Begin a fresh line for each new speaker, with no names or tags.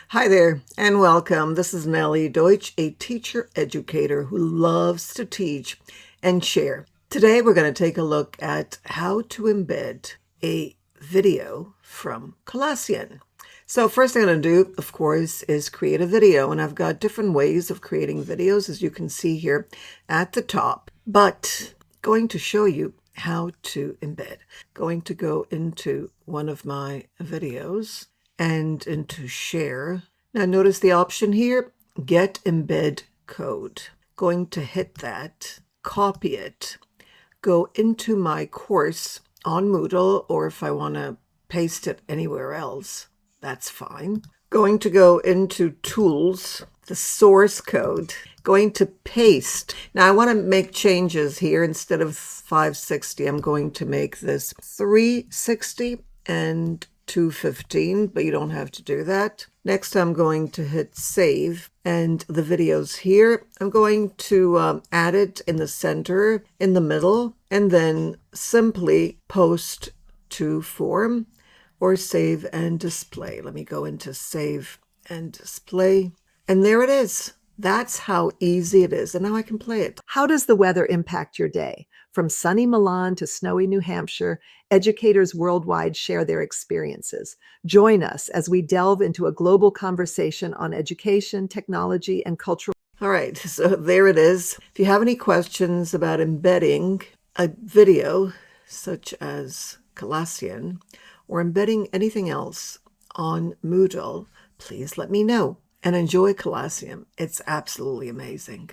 Hi there and welcome. This is Nellie, Deutsch, a teacher educator who loves to teach and share. Today we're going to take a look at how to embed a video from Colossyan. So first thing I'm going to do, of course, is create a video, and I've got different ways of creating videos, as you can see here at the top, but going to show you how to embed. Going to go into one of my videos and into share. Now notice the option here, get embed code. Going to hit that, copy it, go into my course on Moodle, or if I want to paste it anywhere else, that's fine. Going to go into tools, the source code, going to paste. Now I want to make changes here. Instead of 560, I'm going to make this 360 and 215, but you don't have to do that. Next, I'm going to hit save, and the video's here. I'm going to add it in the center, in the middle, and then simply post to form or save and display. Let me go into save and display, and there it is. That's how easy it is, and now I can play it.
How does the weather impact your day? From sunny Milan to snowy New Hampshire, educators worldwide share their experiences. Join us as we delve into a global conversation on education, technology, and cultural.
All right, so there it is. If you have any questions about embedding a video such as Colossyan or embedding anything else on Moodle, please let me know. And enjoy Colossyan. It's absolutely amazing.